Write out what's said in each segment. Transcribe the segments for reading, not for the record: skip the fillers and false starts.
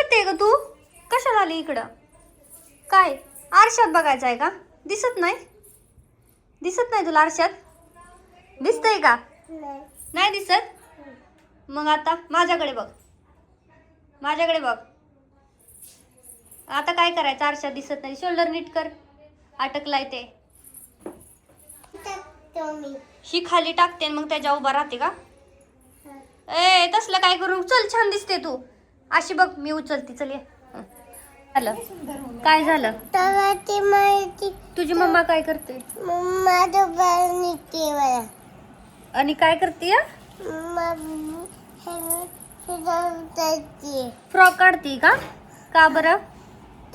करते ग तू? कशाला आली इकडं? काय आरशात बघायचं आहे का? दिसत नाही? दिसत नाही तुला आरशात? दिसतंय का? नाही दिसत? मग आता माझ्याकडे बघ, माझ्याकडे बघ. आता काय करायचं? आरशात दिसत नाही, शोल्डर नीट कर. अटकलाय ते. ही खाली टाकते मग त्याच्या उभा राहते का? ए तसलं काय करू? चल, छान दिसते तू अशी बघ. मी उचलते, चल ये. झालं? काय झालं? तुझी मम्मा काय करते? आणि काय करते? फ्रॉक काढती का? का बरं?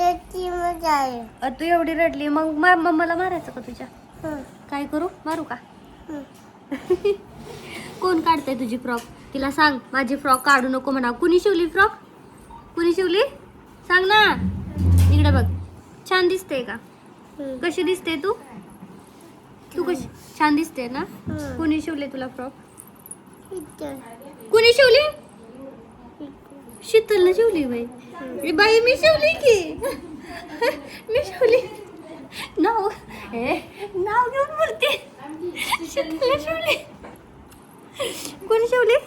तू एवढी रडली मग मम्माला मारायचं का तुझ्या? काय करू? मारू का? कोण काढते तुझी फ्रॉक? तिला सांग माझी फ्रॉक काढू नको म्हणा. कुणी शिवली फ्रॉक? कुणी शिवली? सांग ना. इकडे बघ. छान दिसते का? कशी दिसते तू? तू कशी छान दिसते ना? कुणी शिवले तुला फ्रॉक? कुणी शिवली? शीतलने शिवली बाई. बाई मी शिवली की. मी शिवली. नाव घेऊन बोलते. शीतलने शिवली. कोणी शिवली?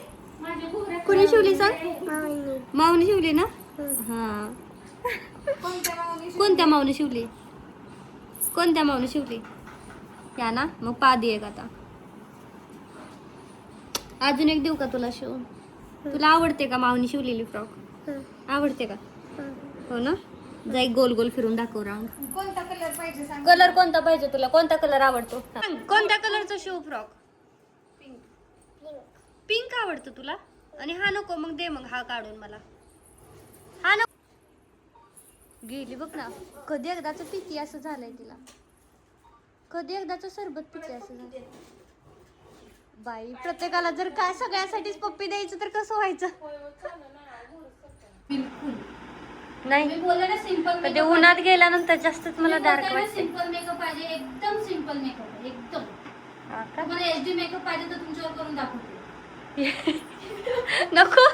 कोणी शिवली सांग? माऊनी शिवली ना? हा. कोणत्या माऊनी शिवली? कोणत्या माऊनी शिवली? या ना मग पादी एक. आता अजून एक देऊ का तुला शिवून? तुला आवडते का माऊनी शिवलेली फ्रॉक? आवडते का? हो ना. जा एक गोल गोल फिरून दाखव रांग. कोणता कलर पाहिजे सांग? कलर कोणता पाहिजे तुला? कोणता कलर आवडतो? कोणत्या कलरचा शिव फ्रॉक? पिंक आवडतो तुला? आणि हा नको मग दे मग हा काढून मला. हा नको. गेली बघ ना. कधी एकदाच पिती असं झालंय तिला. कधी एकदाच सरबत पिते असं झालं. बाई प्रत्येकाला जर काय सगळ्यासाठीच पप्पी द्यायचं तर कसं व्हायचं? बिलकुल नाही. मी बोलले ना सिंपल कधी उन्हात गेल्यानंतर जास्तच मला डार्क वाटते. सिंपल मेकअप पाहिजे, एकदम सिंपल मेकअप, एकदम. तुम्हाला एचडी मेकअप पाहिजे तर तुमच्यावर करून दाखवते. नको.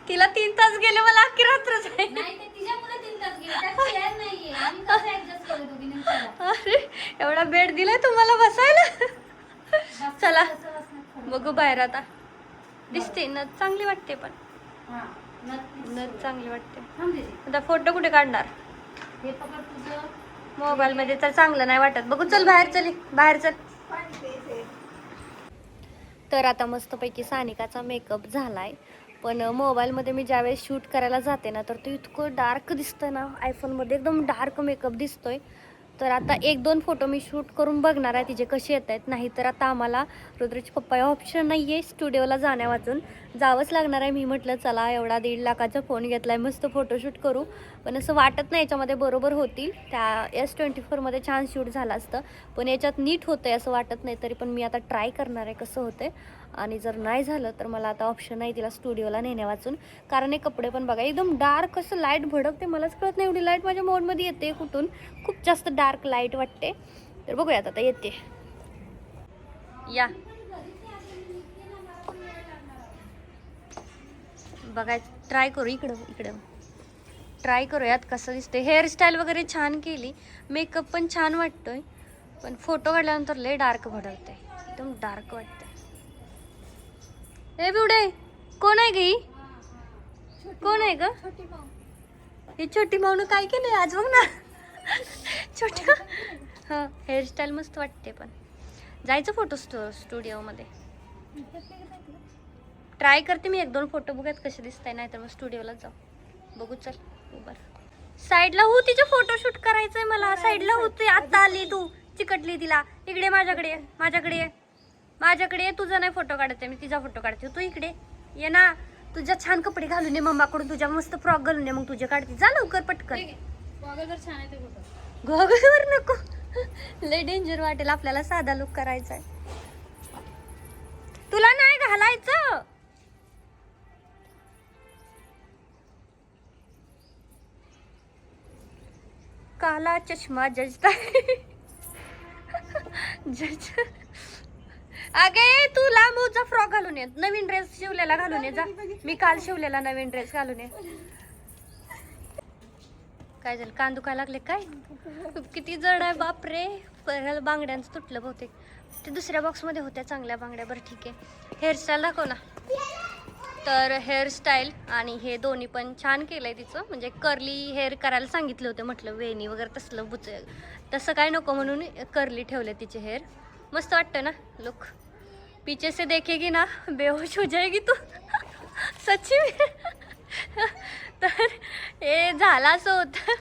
तिला 3 तास गेले, मला अख्खी रात्रच आहे. नाही ते तिच्यामुळे 3 तास गेले. त्यात चेअर नाहीये. आम्ही कसं ऍडजस्ट केलं दोघींनी चला. अरे एवढा बेड दिलाय तुम्हाला बसायला. चला बघू बाहेर आता. दिसते ना चांगली वाटते पण. हां नथ चांगली वाटते. थांब दे. आता फोटो कुठे काढणार? हे पकड तुझं. मोबाईल मध्ये तर चांगलं नाही वाटत. बघू चल बाहेर. चल बाहेर चल. तर आता मस्तपैकी सानिकाचा मेकअप झालाय. पण मोबाईलमध्ये मी ज्यावेळेस शूट करायला जाते ना तर ते इतकं डार्क दिसतं ना. आयफोनमध्ये एकदम डार्क मेकअप दिसतोय. तर आता 1-2 फोटो मी शूट करून बघणार आहे तिचे कसे येत आहेत. नाही तर आता आम्हाला रुद्रची पप्पा ऑप्शन नाही आहे स्टुडिओला जाण्या वाचून जावंच लागणार आहे. मी म्हटलं चला एवढा 1.5 लाखाचा फोन घेतला आहे, मस्त फोटोशूट करू. पण असं वाटत नाही याच्यामध्ये बरोबर होतील. त्या S24मध्ये छान शूट झालं असतं पण याच्यात नीट होतं आहे असं वाटत नाही. तरी पण मी आता ट्राय करणार आहे कसं होतं. आणि जर नाही झालं तर मला आता ऑप्शन नाही तिला स्टुडिओला नेण्या वाचून. कारण हे कपडे पण बघा एकदम डार्क असं लाईट भडकते. मलाच कळत नाही एवढी लाईट माझ्या मोडमध्ये येते कुठून. खूप जास्त डार्क लाईट वाटते. तर बघूयात आता येते. या बघाय ट्राय करू. इकडं ट्राय करूयात कसं दिसते. हेअरस्टाईल वगैरे छान केली, मेकअप पण छान वाटतोय. पण फोटो काढल्यानंतर लय डार्क भडकते, एकदम डार्क वाटते. हे बिवडे कोण आहे गी? कोण आहे ग? ही छोटी माऊन काय केलंय आज बघ ना. छोटी हा हेअरस्टाईल मस्त वाटते. पण जायचं फोटो स्टुडिओमध्ये. ट्राय करते मी 1-2 फोटो बघूयात कसे दिसताय. नाही तर मग स्टुडिओला जाऊ. बघू चल. बरं साईडला हो. तिचे फोटोशूट करायचंय मला. साईडला होती आता आली तू. चिकटली तिला. इकडे माझ्याकडे माझ्याकडे तुझा नाही फोटो काढते मी, तिचा फोटो काढते. तू इकडे ये ना. तुझ्या छान कपडे घालून ये मम्माकडून. तुझ्या मस्त फ्रॉक घालून ये मग तुझे काढते. जा लवकर पटकन. छान आहे ते फोटो. गॉगलवर नको. लय डेंजर वाटेल. आपल्याला साधा लुक करायचा आहे. तुला नाही घालायचं. काला चष्मा जजता जज. अगे तू लांबूचा फ्रॉक घालून ये. नवीन ड्रेस शिवलेला घालून ये. जा. मी काल शिवलेला नवीन ड्रेस घालून ये. काय झालं, कान दुखायला लागले काय? किती जड आहे बापरे. परत बांगड्यांचं तुटलं बहुतेक. ते दुसऱ्या बॉक्समध्ये होत्या चांगल्या बांगड्या. बरं ठीक आहे, हेअरस्टाईल दाखव ना. तर हेअरस्टाईल आणि हे दोन्ही पण छान केलंय तिचं. म्हणजे कर्ली हेअर करायला सांगितलं होतं, म्हटलं वेणी वगैरे तसलं तसं काय नको म्हणून कर्ली ठेवले तिचे हेअर. मस्त वाटतं ना लुक. पीछे से देखेगी ना बेहोश हो जाएगी तू. सच्ची में. तर हे झालं असं होतं.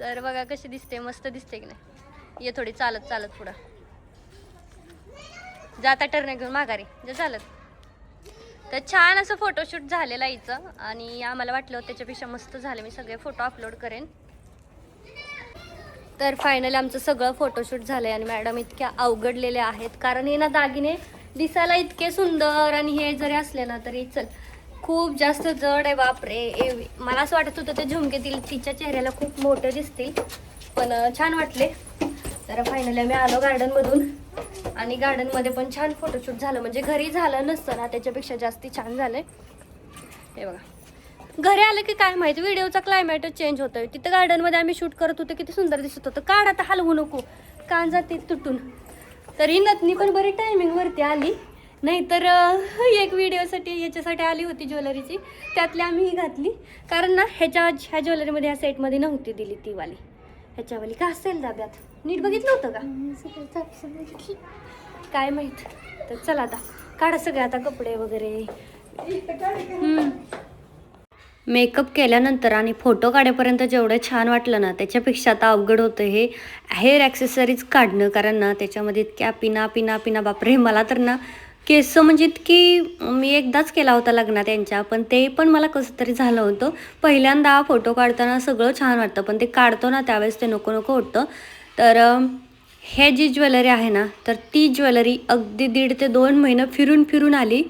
तर बघा कशी दिसते, मस्त दिसते की नाही. ये थोडी चालत चालत पुढं जाता टर्न घेऊन माघारी जे चालत. तर छान असं फोटोशूट झालेलं आहे हिचं आणि आम्हाला वाटलं त्याच्यापेक्षा मस्त झालं. मी सगळे फोटो अपलोड करेन. तर फायनली आमचं सगळं फोटोशूट झालंय आणि मॅडम इतक्या अवघडलेल्या आहेत, कारण हे ना दागिने दिसायला इतके सुंदर आणि हे जरी असले ना तरी चल खूप जास्त जड आहे बापरे. मला असं वाटत होतं ते झुमके तिच्या चेहऱ्याला खूप मोठे दिसतील, पण छान वाटले. तर फायनली आम्ही आलो गार्डनमधून आणि गार्डनमध्ये पण छान फोटोशूट झालं. म्हणजे घरी झालं नसतं ना त्याच्यापेक्षा जास्ती छान झालंय. हे बघा, घरी आलं की काय माहिती व्हिडिओचा क्लायमेटच चेंज होतोय. तिथं गार्डनमध्ये आम्ही शूट करत होतो, किती सुंदर दिसत होतं. काढ आता, हलवू नको, कान जाते तुटून. तरी नथनी पण बरी टायमिंगवरती आली, नाहीतर एक व्हिडिओसाठी याच्यासाठी आली होती ज्वेलरीची, त्यातली आम्ही ही घातली. कारण ना ह्या ज्वेलरीमध्ये ह्या सेटमध्ये नव्हती दिली ती वाली, ह्याच्यावाली का असेल डब्यात. नीट बघितलं होतं का काय माहीत. तर चला आता काढा सगळे आता कपडे वगैरे. मेकअप केल्यानंतर आणि फोटो काढेपर्यंत जेवढं छान वाटलं ना त्याच्यापेक्षा आता अवघड होतं हे हेअर ॲक्सेसरीज काढणं. कारण ना त्याच्यामध्ये इतक्या पिना बापरे. मला तर ना केस म्हणजे इतकी, मी एकदाच केला होता लग्नात यांच्या, पण ते पण मला कसं तरी झालं होतं. पहिल्यांदा फोटो काढताना सगळं छान वाटतं, पण ते काढतो ना त्यावेळेस ते नको होतं. तर हे जी ज्वेलरी आहे ना, तर ती ज्वेलरी अगदी 1.5 ते 2 महिने फिरून आली,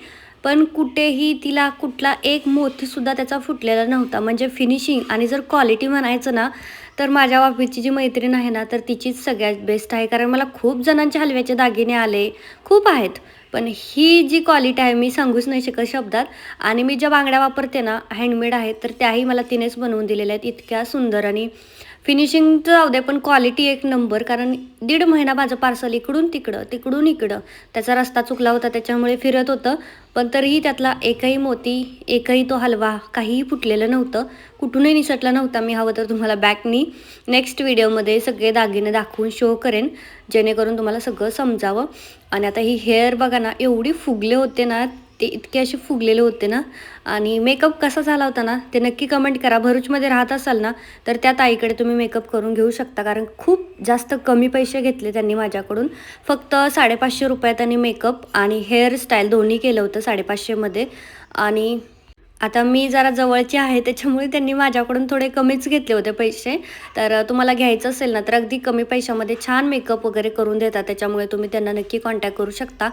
पण कुठेही तिला कुठला एक मोतीसुद्धा त्याचा फुटलेला नव्हता. म्हणजे फिनिशिंग आणि जर क्वालिटी म्हणायचं ना तर माझ्या बाबीची जी मैत्रीण आहे ना तर तिचीच सगळ्यात बेस्ट आहे. कारण मला खूप जणांचे हलव्याचे दागिने आले, खूप आहेत, पण ही जी क्वालिटी आहे मी सांगूच नाही शकत शब्दात. आणि मी ज्या बांगड्या वापरते ना हँडमेड आहेत, तर त्याही मला तिनेच बनवून दिलेल्या आहेत. इतक्या सुंदर आणि फिनिशिंग तर जाऊ दे, पण क्वालिटी एक नंबर. कारण 1.5 महिना माझं पार्सल इकडून इकडं त्याचा रस्ता चुकला होता, त्याच्यामुळे फिरत होतं, पण तरीही त्यातला एकही मोती, एकही तो हलवा काहीही फुटलेलं नव्हतं, कुठूनही निसटला नव्हता. मी हवं तर तुम्हाला बॅकनी नेक्स्ट व्हिडिओमध्ये सगळे दागिने दाखवून शो करेन, जेणेकरून तुम्हाला सगळं समजावं. आणि आता ही हेअर बघा ना, एवढी फुगले होते ना, ते इतके असे फुगलेले होते ना. आणि मेकअप कसा झाला होता ना ते नक्की कमेंट करा. भरूचमध्ये राहत असाल ना तर त्या ताईकडे तुम्ही मेकअप करून घेऊ शकता, कारण खूप जास्त कमी पैसे घेतले त्यांनी माझ्याकडून. फक्त 550 रुपयात त्यांनी मेकअप आणि हेअरस्टाईल दोन्ही केलं होतं 550मध्ये. आणि आता मी जरा जवळची आहे त्याच्यामुळे त्यांनी माझ्याकडून थोडे कमीच घेतले होते पैसे. तर तुम्हाला घ्यायचं असेल ना तर अगदी कमी पैशामध्ये छान मेकअप वगैरे करून देतात, त्याच्यामुळे तुम्ही त्यांना नक्की कॉन्टॅक्ट करू शकता.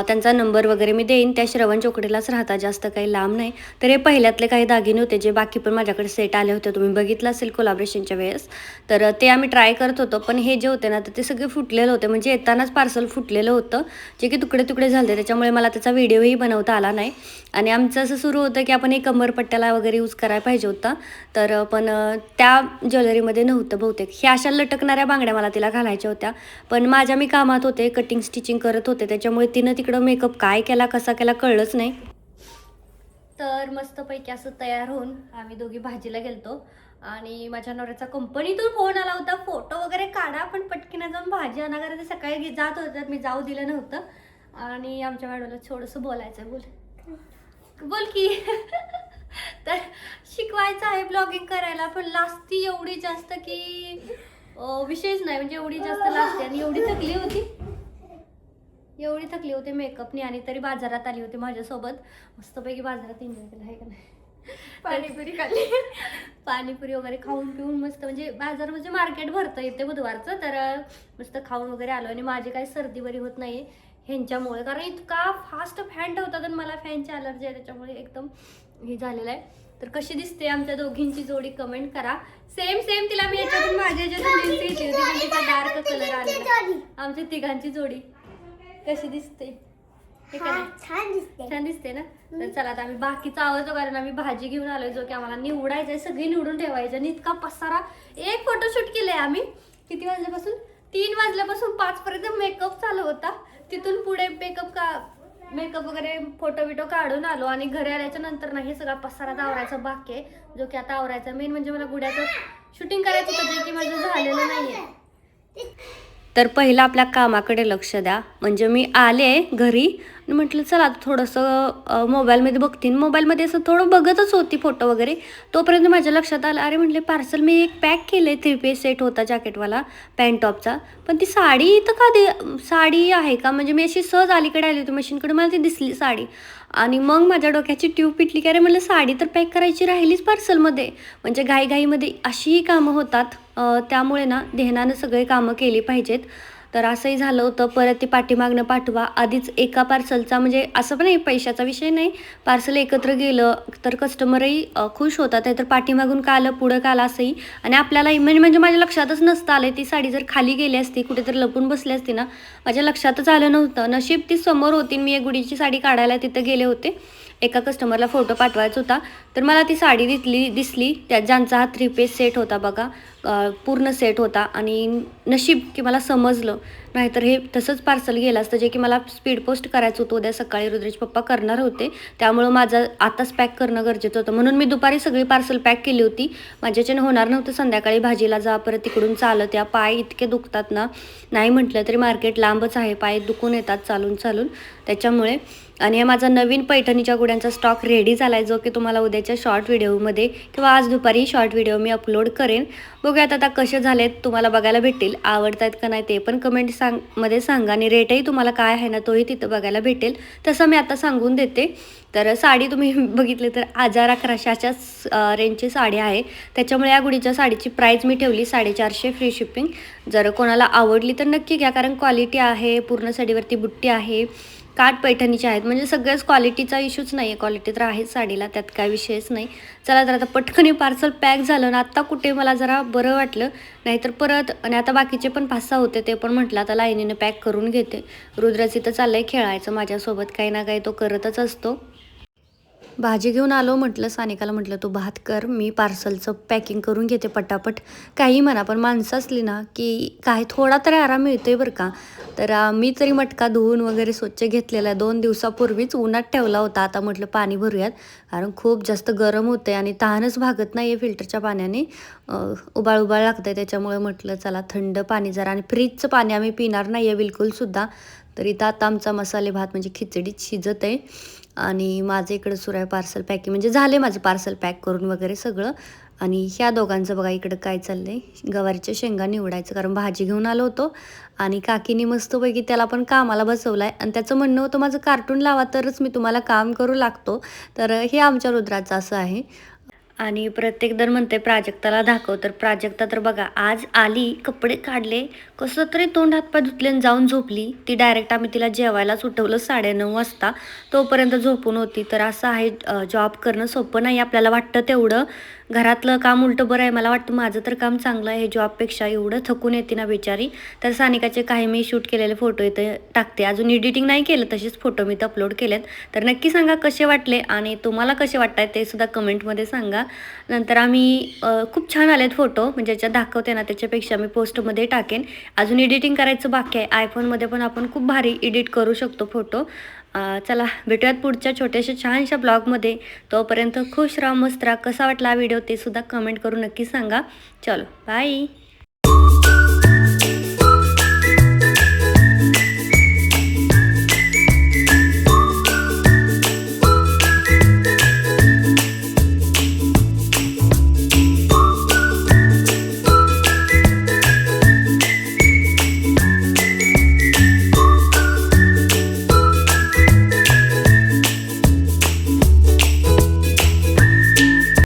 त्यांचा नंबर वगैरे मी देईन. त्या श्रवण चौकडीलाच राहतात, जास्त काही लांब नाही. तर हे पहिल्यातले काही दागिने होते जे बाकी पण माझ्याकडे सेट आले होते, तुम्ही बघितलं असेल कोलॅबरेशनच्या वेळेस. तर ते आम्ही ट्राय करत होतो, पण हे जे होते ना तर ते सगळे फुटलेले होते. म्हणजे येतानाच पार्सल फुटलेलं होतं, जे की तुकडे झाले, त्याच्यामुळे मला त्याचा व्हिडिओही बनवता आला नाही. आणि आमचं असं सुरू होतं की आपण एक कमरपट्ट्याला वगैरे यूज करायला पाहिजे होता, तर पण त्या ज्वेलरीमध्ये नव्हतं बहुतेक. ह्या अशा लटकणाऱ्या बांगड्या मला तिला घालायच्या होत्या, पण मी कामात होते, कटिंग स्टिचिंग करत होते, त्याच्यामुळे तिनं तिकडं मेकअप काय केला कसा केला कळलंच नाही. तर मस्तपैकी असं तयार होऊन आम्ही दोघी भाजीला गेलतो आणि माझ्या नवऱ्याचा कंपनीतून फोन आला होता, फोटो वगैरे काढा पण पटकीनं जाऊन भाजी आणा, कारण ते सकाळी जात होत्यात, मी जाऊ दिलं नव्हतं. आणि आमच्या मॅडमला थोडंसं बोलायचं, बोल की. तर शिकवायचं आहे ब्लॉगिंग करायला, पण लाजती एवढी जास्त की विषयच नाही. म्हणजे एवढी जास्त लाजते आणि एवढी थकली होती मेकअपनी, आणि तरी बाजारात आली होती माझ्यासोबत. मस्तपैकी बाजारात एन्जॉय केला आहे का नाही. पाणीपुरी खाल्ली, पाणीपुरी वगैरे खाऊन पिऊन मस्त. म्हणजे बाजार म्हणजे मार्केट भरतं येते बुधवारचं, तर मस्त खाऊन वगैरे आलो. आणि माझी काही सर्दी बरी होत नाही ह्यांच्यामुळे, कारण इतका फास्ट फॅन ठेवतात आणि मला फॅनची अलर्जी आहे, त्याच्यामुळे एकदम हे झालेलं आहे. तर कशी दिसते आमच्या दोघींची जोडी कमेंट करा. सेम तिला मी याच्यातून माझ्या ज्या घेतली होती पण तिचा डार्क कलर आला. आमच्या तिघांची जोडी कशी दिसते? छान दिसते ना. तर चला आता आम्ही बाकीचं आवडतो, कारण आम्ही भाजी घेऊन आलोय जो की आम्हाला निवडायचंय, सगळी निवडून ठेवायचं आणि इतका पसारा. एक फोटोशूट केलंय आम्ही किती वाजल्यापासून, 3 वाजल्यापासून 5 पर्यंत मेकअप चालू होता. तिथून पुढे मेकअप वगैरे फोटो बिटो काढून आलो आणि घरी आल्याच्या नंतर नाही सगळा पसारा आवरायचा बाकी आहे, जो की आता आवरायचा. मेन म्हणजे मला गुड्याचं शूटिंग करायचं होतं जे की माझं झालेलं नाहीये. तर पहिलं आपल्या कामाकडे लक्ष द्या. म्हणजे मी आले घरी आणि म्हटलं चला आता थोडंसं मोबाईलमध्ये बघते. मोबाईलमध्ये असं थोडं बघतच होती फोटो वगैरे, तोपर्यंत माझ्या लक्षात आलं, अरे म्हटले पार्सल मी एक पॅक केलं आहे, 3 पीस सेट होता जॅकेटवाला पॅन्ट टॉपचा, पण ती साडी इथं का साडी आहे का, म्हणजे मी अशी सहज अलीकडे आली होती मशीनकडे, मला ती दिसली साडी. आणि मग माझ्या डोक्याची ट्यूब पिटली की अरे म्हटलं साडी तर पॅक करायची राहिलीच पार्सलमध्ये. म्हणजे घाईघाईमध्ये अशीही कामं होतात, त्यामुळे ना ध्यानानं सगळे कामं केली पाहिजेत. तर असंही झालं होतं. परत ती पाठीमागनं पाठवा, आधीच एका पार्सलचा म्हणजे असं पण नाही, पैशाचा विषय नाही, पार्सल एकत्र गेलं तर कस्टमरही खुश होतात. तर पाठीमागून का आलं पुढं का आलं असंही, आणि आपल्याला म्हणजे माझ्या लक्षातच नसतं आलं. ती साडी जर खाली गेली असती, कुठेतरी लपून बसली असती ना, माझ्या लक्षातच आलं नव्हतं. नशीब ती समोर होती, मी एक गुडीची साडी काढायला तिथं गेले होते, एका कस्टमरला फोटो पाठवायचा होता, तर मला ती साडी दिसली त्यात, ज्यांचा हा 3 पीस सेट होता बघा, पूर्ण सेट होता. आणि नशीब की मला समजलं, नाहीतर हे तसंच पार्सल गेलं असतं, जे की मला स्पीड पोस्ट करायचं होतं उद्या सकाळी. रुद्रेश पप्पा करणार होते, त्यामुळं माझं आताच पॅक करणं गरजेचं होतं, म्हणून मी दुपारी सगळी पार्सल पॅक केली होती. माझ्याच्याने होणार नव्हतं संध्याकाळी भाजीला जा, परत तिकडून चालत या, पाय इतके दुखतात ना, नाही म्हटलं तरी मार्केट लांबच आहे, पाय दुखून येतात चालून त्याच्यामुळे. आणि हे माझा नवीन पैठणीच्या गुड्यांचा स्टॉक रेडी झाला आहे, जो की तुम्हाला उद्याच्या शॉर्ट व्हिडिओमध्ये किंवा आज दुपारी शॉर्ट व्हिडिओ मी अपलोड करेन. बघूयात आता कसे झालेत, तुम्हाला बघायला भेटेल. आवडतात का नाही ते पण कमेंट मध्ये सांगा, आणि रेटही तुम्हाला काय आहे ना तोही तिथं बघायला भेटेल, तसं मी आता सांगून देते. तर साडी तुम्ही बघितली तर 1000-1100च्याच रेंजची साडी आहे, त्याच्यामुळे या गुडीच्या साडीची प्राईस मी ठेवली 450 फ्री शिपिंग. जर कोणाला आवडली तर नक्की घ्या, कारण क्वालिटी आहे, पूर्ण साडीवरती बुट्टी आहे, काठ पैठणीचे आहेत, म्हणजे सगळ्याच क्वालिटीचा इश्यूच नाही आहे, क्वालिटी तर आहेच साडीला, त्यात काय विषयच नाही. चला तर आता पटकन पार्सल पॅक झालं ना, आत्ता कुठे मला जरा बरं वाटलं, नाहीतर परत. आणि आता बाकीचे पण 5-6 होते, ते पण म्हटलं आता लाईनीनं पॅक करून घेते. रुद्राची तर चाललं आहे खेळायचं माझ्यासोबत, काही ना काही तो करतच असतो. भाजी घेऊन आलो, म्हटलं सानिकाला म्हटलं तू भात कर, मी पार्सलचं पॅकिंग करून घेते पटापट. काही म्हणा, पण माणसं असली ना की काही थोडा तरी आराम मिळतोय बरं का. तर मी तरी मटका धुवून वगैरे स्वच्छ घेतलेला आहे, 2 दिवसापूर्वीच उन्हात ठेवला होता. आता म्हटलं पाणी भरूयात, कारण खूप जास्त गरम होतं आहे आणि तहानच भागत नाही आहे फिल्टरच्या पाण्याने, उबाळ लागतं आहे. त्याच्यामुळे म्हटलं चला थंड पाणी जरा, आणि फ्रीजचं पाणी आम्ही पिणार नाही आहे बिलकुलसुद्धा. तर इथं आता आमचा मसाले भात म्हणजे खिचडीत शिजत आहे, आणि माझं इकडं सुरू आहे पार्सल पॅकिंग, म्हणजे झाले माझं पार्सल पॅक करून वगैरे सगळं. आणि ह्या दोघांचं बघा इकडं काय चाललं आहे, गवारीच्या शेंगा निवडायचं, कारण भाजी घेऊन आलो होतो. आणि काकीनी मस्तपैकी त्याला पण कामाला बसवलं आहे, आणि त्याचं म्हणणं होतं माझं कार्टून लावा तरच मी तुम्हाला काम करू लागतो. तर हे आमच्या रुद्राचं असं आहे. आणि प्रत्येकजण म्हणते प्राजक्ताला दाखव, तर प्राजक्ता तर बघा आज आली, कपडे काढले, कसं तरी तोंड हातपाय धुतले आणि जाऊन झोपली. ती डायरेक्ट आम्ही तिला जेवायलाच उठवलं 9:30 वाजता, तोपर्यंत झोपून होती. तर असं आहे, जॉब करणं सोपं नाही आपल्याला वाटतं तेवढं. घरातलं काम उलटं बरं आहे, मला वाटतं माझं तर काम चांगलं आहे जॉबपेक्षा, एवढं थकून येते ना बिचारी. तर सानिकाचे काही मी शूट केलेले फोटो इथं टाकते, अजून एडिटिंग नाही केलं, तसेच फोटो मी इथं अपलोड केलेत. तर नक्की सांगा कसे वाटले, आणि तुम्हाला कसे वाटतात ते सुद्धा कमेंटमध्ये सांगा. नंतर आम्ही खूप छान आलेत फोटो, म्हणजे ज्याच्यात दाखवते ना त्याच्यापेक्षा मी पोस्टमध्ये टाकेन. अजून एडिटिंग करायचं बाकी आहे, आयफोनमध्ये पण आपण खूप भारी एडिट करू शकतो फोटो. चला भेटूयात पुढच्या छोट्याशा छानशा ब्लॉगमध्ये. तोपर्यंत खुश राहा, मस्त राहा. कसा वाटला हा व्हिडिओ ते सुद्धा कमेंट करून नक्की सांगा. चलो बाय.